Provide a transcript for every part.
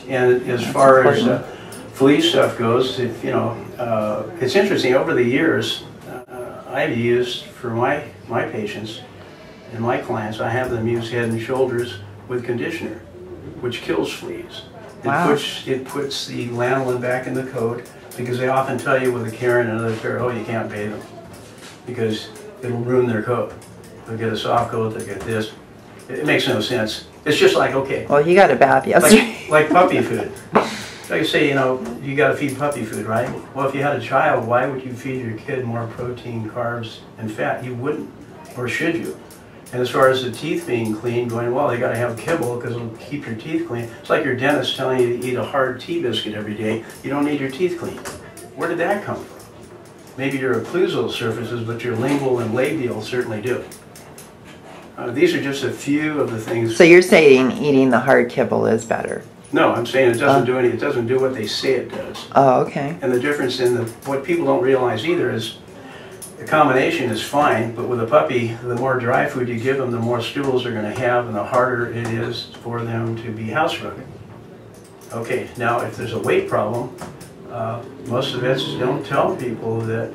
And as far as flea stuff goes, if, it's interesting. Over the years, I've used for my patients and my clients, I have them use Head and Shoulders with conditioner, which kills fleas. Wow. It puts the lanolin back in the coat, because they often tell you with a Karen and another pair, oh, you can't bathe them because it'll ruin their coat. They'll get a soft coat, they'll get this. It makes no sense. It's just like, okay. Well, you got a bath yesterday. Like puppy food. Like you say, you got to feed puppy food, right? Well, if you had a child, why would you feed your kid more protein, carbs, and fat? You wouldn't, or should you? And as far as the teeth being clean, going, well, they got to have kibble because it'll keep your teeth clean. It's like your dentist telling you to eat a hard tea biscuit every day. You don't need your teeth clean. Where did that come from? Maybe your occlusal surfaces, but your lingual and labial certainly do. These are just a few of the things. So you're saying eating the hard kibble is better? No, I'm saying it doesn't do anything. It doesn't do what they say it does. Oh, okay. And the difference in what people don't realize either is the combination is fine, but with a puppy, the more dry food you give them, the more stools they're going to have, and the harder it is for them to be housebroken. Okay, now if there's a weight problem, most of the vets don't tell people that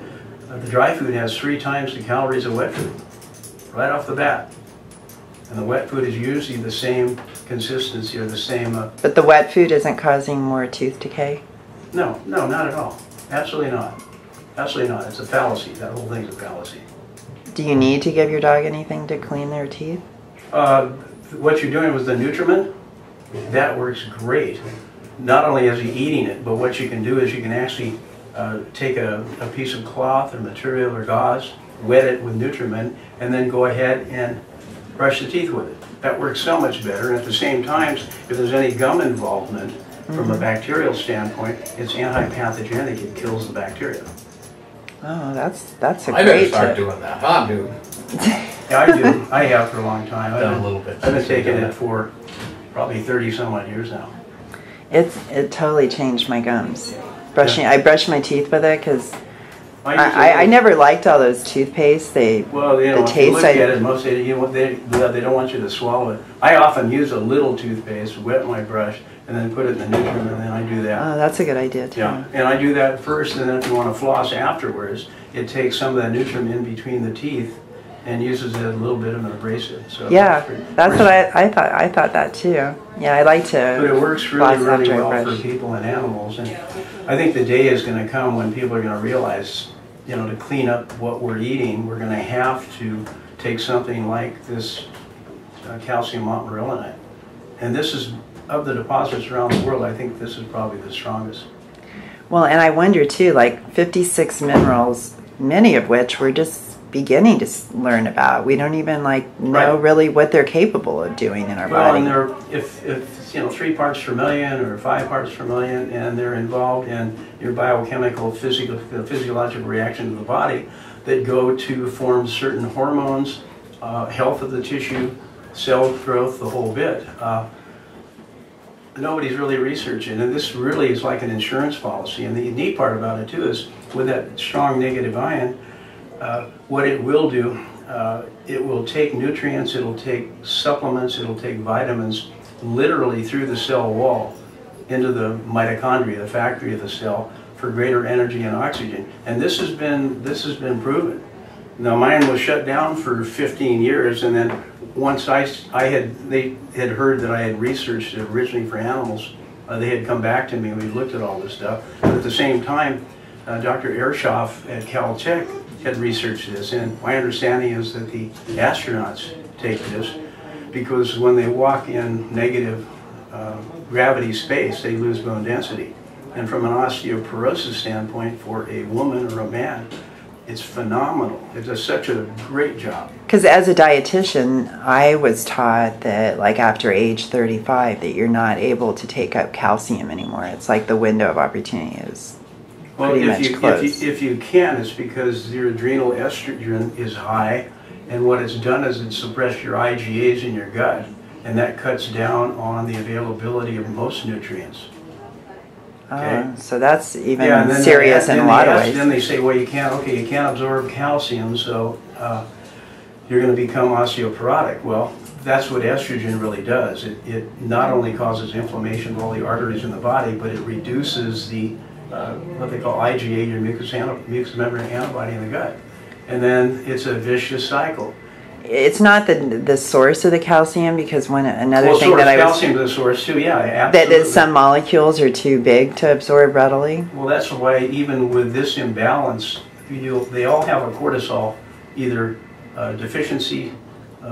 the dry food has 3 times the calories of wet food, right off the bat. And the wet food is usually the same consistency or the same... But the wet food isn't causing more tooth decay? No, not at all. Absolutely not. Absolutely not. It's a fallacy. That whole thing's a fallacy. Do you need to give your dog anything to clean their teeth? What you're doing with the Nutriment, that works great. Not only is he eating it, but what you can do is you can actually take a piece of cloth or material or gauze, wet it with Nutriment, and then go ahead and brush the teeth with it. That works so much better. And at the same time, if there's any gum involvement from a bacterial standpoint, it's anti-pathogenic. It kills the bacteria. Oh, that's a I great better start tip. doing that, huh, dude? Yeah, I do. I have for a long time. Done a little bit. I've been taking it for probably 30-some odd years now. It totally changed my gums. I brush my teeth with it because I never liked all those toothpaste. Well, the if taste. you look at it, most they don't want you to swallow it. I often use a little toothpaste, wet my brush, and then put it in the Nutriment, and then I do that. Oh, that's a good idea too. Yeah, and I do that first, and then if you want to floss afterwards, it takes some of that Nutriment in between the teeth and uses it a little bit of an abrasive. So yeah, that's what I thought. I thought that too. Yeah, I like to. But it works really well brush. for people and animals, and I think the day is going to come when people are going to realize, to clean up what we're eating, we're going to have to take something like this calcium montmorillonite, and this is, of the deposits around the world, I think this is probably the strongest. Well, and I wonder too, like 56 minerals, many of which we're just beginning to learn about. We don't even know really what they're capable of doing in our body. Well, and if 3 parts per million or 5 parts per million, and they're involved in your biochemical, physiological reaction to the body that go to form certain hormones, health of the tissue, cell growth, the whole bit. Nobody's really researching, and this really is like an insurance policy. And the neat part about it too is with that strong negative ion, what it will do, it will take nutrients, it'll take supplements, it'll take vitamins literally through the cell wall into the mitochondria, the factory of the cell, for greater energy and oxygen. And this has been proven. Now mine was shut down for 15 years, and then once they had heard that I had researched it originally for animals, they had come back to me and we looked at all this stuff. But at the same time, Dr. Ershoff at Caltech had researched this, and my understanding is that the astronauts take this because when they walk in negative gravity space, they lose bone density. And from an osteoporosis standpoint, for a woman or a man, it's phenomenal. It does such a great job. Because as a dietitian, I was taught that after age 35 that you're not able to take up calcium anymore. It's like the window of opportunity is pretty much closed. If you can, it's because your adrenal estrogen is high, and what it's done is it's suppressed your IgAs in your gut, and that cuts down on the availability of most nutrients. Okay. So that's even serious in a lot of ways. Then they say, well, you can't absorb calcium, so you're going to become osteoporotic. Well, that's what estrogen really does. It not only causes inflammation of all the arteries in the body, but it reduces the what they call IgA, your mucous membrane antibody in the gut. And then it's a vicious cycle. It's not the source of the calcium, because another Well, thing that calcium is the source too, yeah, absolutely. That some molecules are too big to absorb readily. Well, that's why even with this imbalance, they all have a cortisol, either deficiency,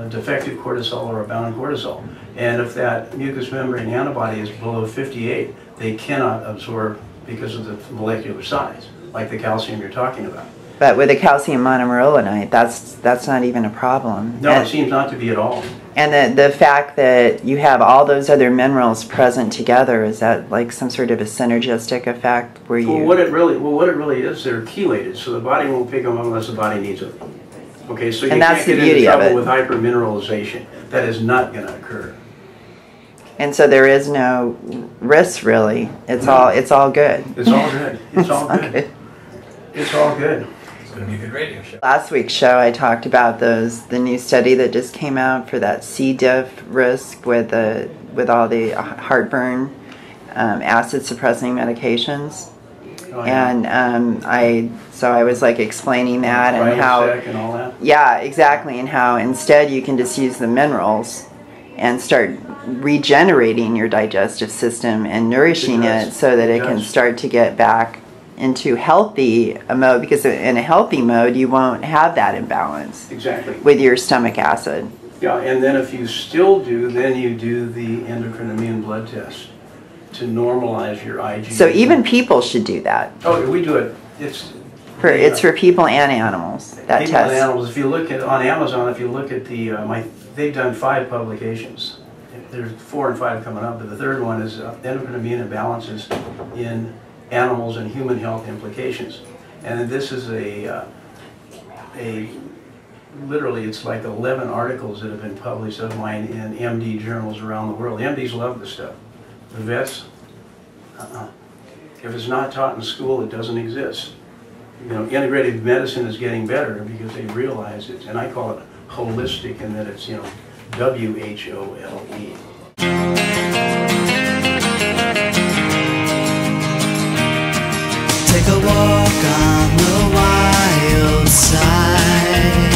defective cortisol, or abounding cortisol. And if that mucous membrane antibody is below 58, they cannot absorb because of the molecular size, like the calcium you're talking about. But with the calcium monomyelonate, that's not even a problem. No, it seems not to be at all. And the fact that you have all those other minerals present together, is that like some sort of a synergistic effect where you... Well, what it really is, they're chelated, so the body won't pick them up unless the body needs them. Okay, so you can't get into trouble with hypermineralization. That is not going to occur. And so there is no risk, really. It's all good. It's all good. It's all good. It's all good. It's going to be a good radio show. Last week's show, I talked about the new study that just came out for that C. diff risk with all the heartburn, acid suppressing medications. Oh, yeah. And I was like explaining that and how, and all that. Yeah, exactly, and how instead you can just use the minerals and start regenerating your digestive system and nourishing it so that it can start to get back into healthy mode, because in a healthy mode you won't have that imbalance. Exactly. With your stomach acid. Yeah, and then if you still do, then you do the endocrine immune blood test to normalize your IgE. So even people should do that. Oh, we do it. It's for people and animals. That people test. And animals. If you look at on Amazon, if you look at they've done 5 publications. There's 4 and 5 coming up, but the third one is endocrine immune imbalances in animals and human health implications. And this is literally it's like 11 articles that have been published of mine in MD journals around the world. The MDs love this stuff. The vets, if it's not taught in school, it doesn't exist. You know, integrative medicine is getting better because they realize it, and I call it holistic in that it's, you know, WHOLE. Take a walk on the wild side.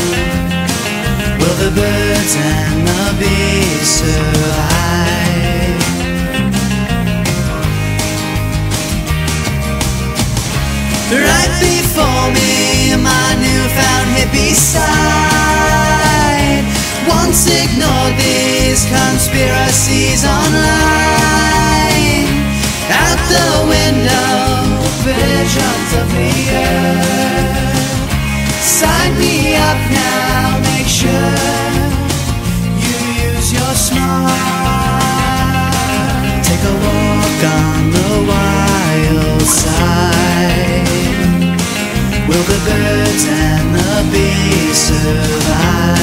Will the birds and the bees survive? Right before me, my newfound hippie side. Once ignored these conspiracies online. Out the window, visions of the earth. Sign me up now, make sure you use your smart. Take a walk on the wild side. Will the birds and the bees survive?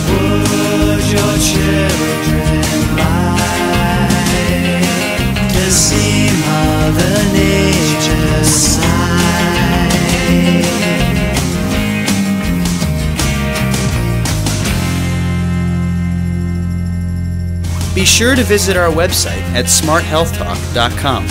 Would your children lie to see Mother Nature sigh? Be sure to visit our website at smarthealthtalk.com.